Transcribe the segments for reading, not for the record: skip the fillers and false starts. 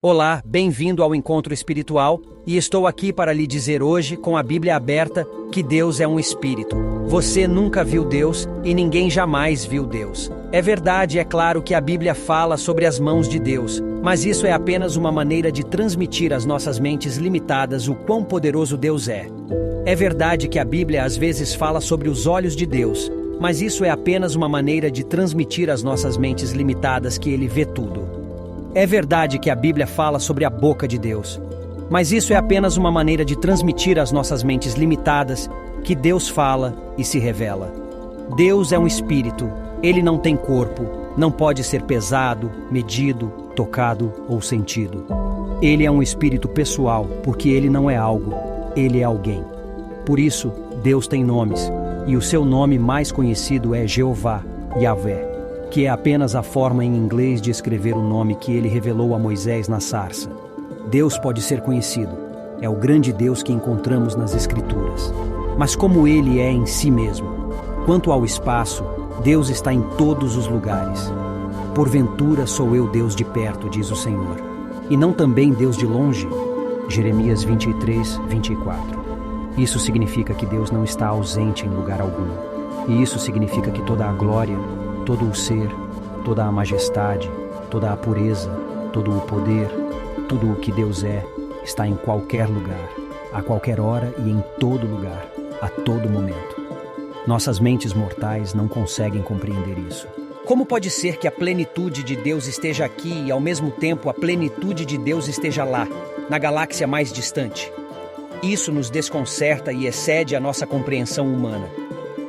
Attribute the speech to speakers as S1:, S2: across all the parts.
S1: Olá, bem-vindo ao Encontro Espiritual, e estou aqui para lhe dizer hoje, com a Bíblia aberta, que Deus é um Espírito. Você nunca viu Deus e ninguém jamais viu Deus. É verdade, é claro que a Bíblia fala sobre as mãos de Deus, mas isso é apenas uma maneira de transmitir às nossas mentes limitadas o quão poderoso Deus é. É verdade que a Bíblia às vezes fala sobre os olhos de Deus, mas isso é apenas uma maneira de transmitir às nossas mentes limitadas que Ele vê tudo. É verdade que a Bíblia fala sobre a boca de Deus, mas isso é apenas uma maneira de transmitir às nossas mentes limitadas que Deus fala e se revela. Deus é um espírito, ele não tem corpo, não pode ser pesado, medido, tocado ou sentido. Ele é um espírito pessoal, porque ele não é algo, ele é alguém. Por isso, Deus tem nomes, e o seu nome mais conhecido é Jeová, Yahvé, que é apenas a forma em inglês de escrever o nome que ele revelou a Moisés na sarça. Deus pode ser conhecido, é o grande Deus que encontramos nas Escrituras. Mas como ele é em si mesmo? Quanto ao espaço, Deus está em todos os lugares. Porventura sou eu Deus de perto, diz o Senhor, e não também Deus de longe? Jeremias 23, 24. Isso significa que Deus não está ausente em lugar algum. E isso significa que toda a glória, todo o ser, toda a majestade, toda a pureza, todo o poder, tudo o que Deus é, está em qualquer lugar, a qualquer hora e em todo lugar, a todo momento. Nossas mentes mortais não conseguem compreender isso. Como pode ser que a plenitude de Deus esteja aqui e, ao mesmo tempo, a plenitude de Deus esteja lá, na galáxia mais distante? Isso nos desconcerta e excede a nossa compreensão humana.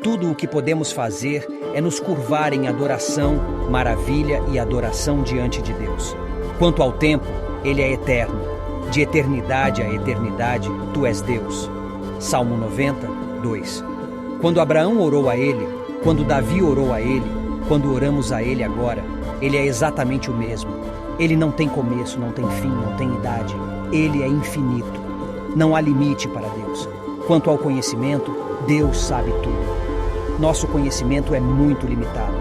S1: Tudo o que podemos fazer é nos curvar em adoração, maravilha e adoração diante de Deus. Quanto ao tempo, ele é eterno. De eternidade a eternidade, tu és Deus. Salmo 90, 2. Quando Abraão orou a ele, quando Davi orou a ele, quando oramos a ele agora, ele é exatamente o mesmo. Ele não tem começo, não tem fim, não tem idade. Ele é infinito. Não há limite para Deus. Quanto ao conhecimento, Deus sabe tudo. Nosso conhecimento é muito limitado.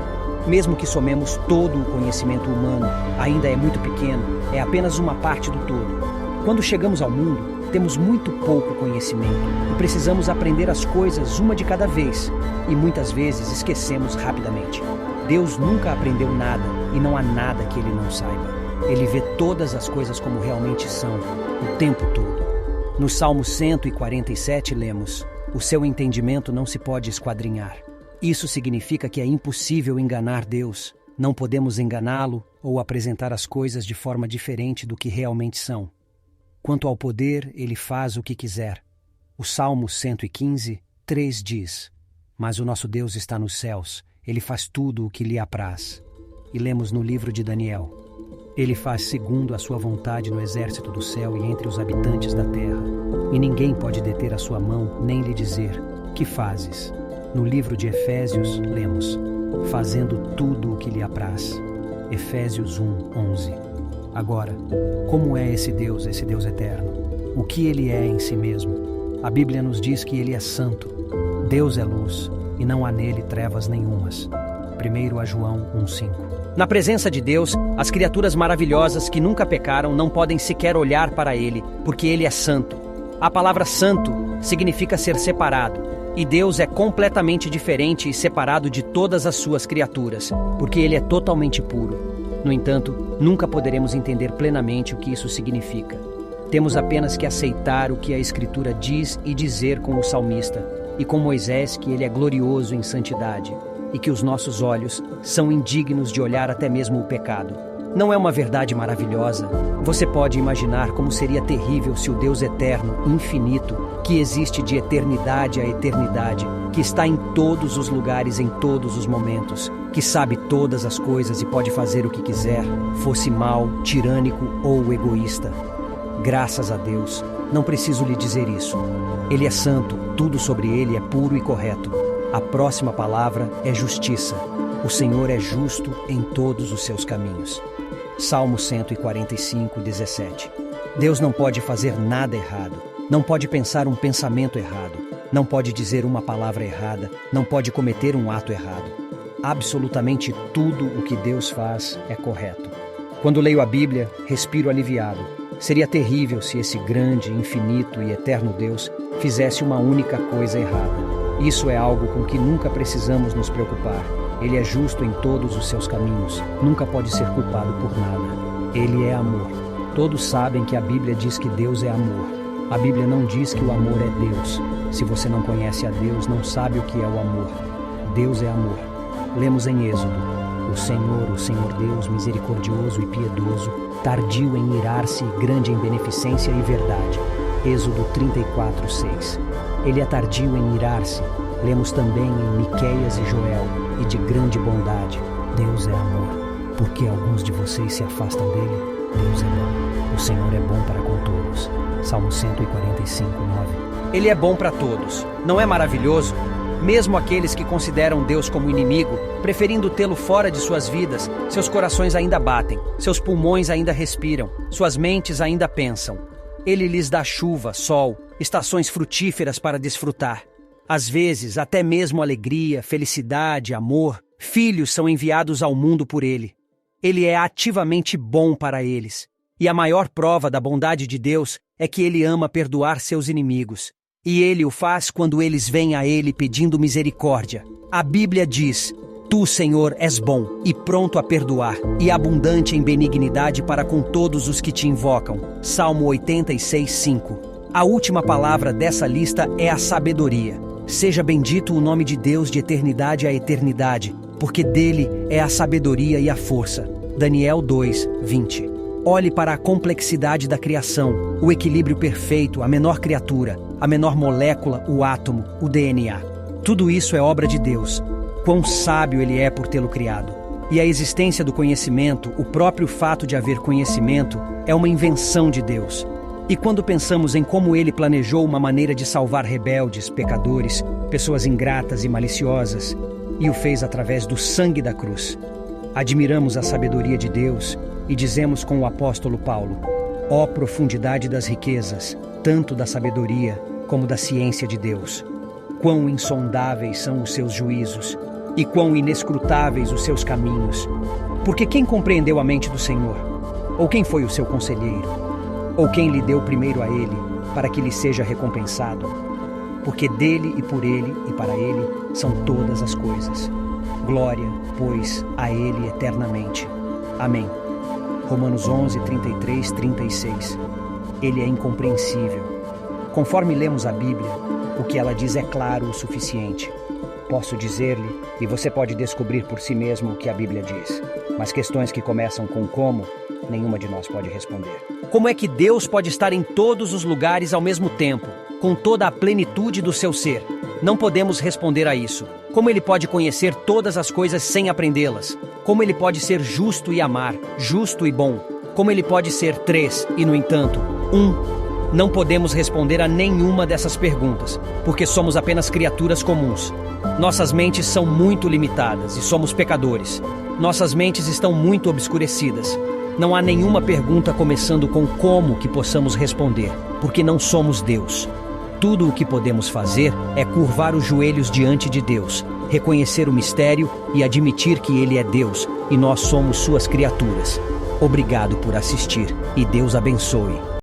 S1: Mesmo que somemos todo o conhecimento humano, ainda é muito pequeno, é apenas uma parte do todo. Quando chegamos ao mundo, temos muito pouco conhecimento e precisamos aprender as coisas uma de cada vez, e muitas vezes esquecemos rapidamente. Deus nunca aprendeu nada e não há nada que ele não saiba. Ele vê todas as coisas como realmente são, o tempo todo. No Salmo 147 lemos: o seu entendimento não se pode esquadrinhar. Isso significa que é impossível enganar Deus. Não podemos enganá-lo ou apresentar as coisas de forma diferente do que realmente são. Quanto ao poder, ele faz o que quiser. O Salmo 115, 3 diz: mas o nosso Deus está nos céus, ele faz tudo o que lhe apraz. E lemos no livro de Daniel: ele faz segundo a sua vontade no exército do céu e entre os habitantes da terra. E ninguém pode deter a sua mão, nem lhe dizer: que fazes? No livro de Efésios, lemos: fazendo tudo o que lhe apraz. Efésios 1, 11. Agora, como é esse Deus eterno? O que ele é em si mesmo? A Bíblia nos diz que ele é santo. Deus é luz, e não há nele trevas nenhumas. 1 João 1,5. Na presença de Deus, as criaturas maravilhosas que nunca pecaram não podem sequer olhar para ele, porque ele é santo. A palavra santo significa ser separado, e Deus é completamente diferente e separado de todas as suas criaturas, porque ele é totalmente puro. No entanto, nunca poderemos entender plenamente o que isso significa. Temos apenas que aceitar o que a Escritura diz e dizer com o salmista, e com Moisés, que ele é glorioso em santidade, e que os nossos olhos são indignos de olhar até mesmo o pecado. Não é uma verdade maravilhosa? Você pode imaginar como seria terrível se o Deus eterno, infinito, que existe de eternidade a eternidade, que está em todos os lugares em todos os momentos, que sabe todas as coisas e pode fazer o que quiser, fosse mau, tirânico ou egoísta. Graças a Deus, não preciso lhe dizer isso. Ele é santo, tudo sobre ele é puro e correto. A próxima palavra é justiça. O Senhor é justo em todos os seus caminhos. Salmo 145, 17. Deus não pode fazer nada errado. Não pode pensar um pensamento errado. Não pode dizer uma palavra errada. Não pode cometer um ato errado. Absolutamente tudo o que Deus faz é correto. Quando leio a Bíblia, respiro aliviado. Seria terrível se esse grande, infinito e eterno Deus fizesse uma única coisa errada. Isso é algo com que nunca precisamos nos preocupar. Ele é justo em todos os seus caminhos, nunca pode ser culpado por nada. Ele é amor. Todos sabem que a Bíblia diz que Deus é amor. A Bíblia não diz que o amor é Deus. Se você não conhece a Deus, não sabe o que é o amor. Deus é amor. Lemos em Êxodo: o Senhor Deus, misericordioso e piedoso, tardio em irar-se e grande em beneficência e verdade. Êxodo 34:6. Ele é tardio em irar-se. Lemos também em Miqueias e Joel: e de grande bondade. Deus é amor. Por que alguns de vocês se afastam dele? Deus é bom. O Senhor é bom para com todos. Salmo 145:9. Ele é bom para todos. Não é maravilhoso? Mesmo aqueles que consideram Deus como inimigo, preferindo tê-lo fora de suas vidas, seus corações ainda batem, seus pulmões ainda respiram, suas mentes ainda pensam. Ele lhes dá chuva, sol, estações frutíferas para desfrutar. Às vezes, até mesmo alegria, felicidade, amor, filhos são enviados ao mundo por ele. Ele é ativamente bom para eles. E a maior prova da bondade de Deus é que ele ama perdoar seus inimigos. E ele o faz quando eles vêm a ele pedindo misericórdia. A Bíblia diz: Tu, Senhor, és bom e pronto a perdoar, e abundante em benignidade para com todos os que te invocam. Salmo 86:5. A última palavra dessa lista é a sabedoria. Seja bendito o nome de Deus de eternidade a eternidade, porque dele é a sabedoria e a força. Daniel 2:20. Olhe para a complexidade da criação, o equilíbrio perfeito, a menor criatura, a menor molécula, o átomo, o DNA. Tudo isso é obra de Deus. Quão sábio ele é por tê-lo criado. E a existência do conhecimento, o próprio fato de haver conhecimento, é uma invenção de Deus. E quando pensamos em como ele planejou uma maneira de salvar rebeldes, pecadores, pessoas ingratas e maliciosas, e o fez através do sangue da cruz, admiramos a sabedoria de Deus e dizemos com o apóstolo Paulo: ó profundidade das riquezas, tanto da sabedoria como da ciência de Deus. Quão insondáveis são os seus juízos e quão inescrutáveis os seus caminhos. Porque quem compreendeu a mente do Senhor? Ou quem foi o seu conselheiro? Ou quem lhe deu primeiro a ele, para que lhe seja recompensado? Porque dele e por ele e para ele são todas as coisas. Glória, pois, a ele eternamente. Amém. Romanos 11:33-36. Ele é incompreensível. Conforme lemos a Bíblia, o que ela diz é claro o suficiente. Posso dizer-lhe, e você pode descobrir por si mesmo o que a Bíblia diz. Mas questões que começam com como, nenhuma de nós pode responder. Como é que Deus pode estar em todos os lugares ao mesmo tempo, com toda a plenitude do seu ser? Não podemos responder a isso. Como ele pode conhecer todas as coisas sem aprendê-las? Como ele pode ser justo e amar, justo e bom? Como ele pode ser três e, no entanto, um? Não podemos responder a nenhuma dessas perguntas, porque somos apenas criaturas comuns. Nossas mentes são muito limitadas e somos pecadores. Nossas mentes estão muito obscurecidas. Não há nenhuma pergunta começando com como que possamos responder, porque não somos Deus. Tudo o que podemos fazer é curvar os joelhos diante de Deus, reconhecer o mistério e admitir que Ele é Deus e nós somos suas criaturas. Obrigado por assistir e Deus abençoe.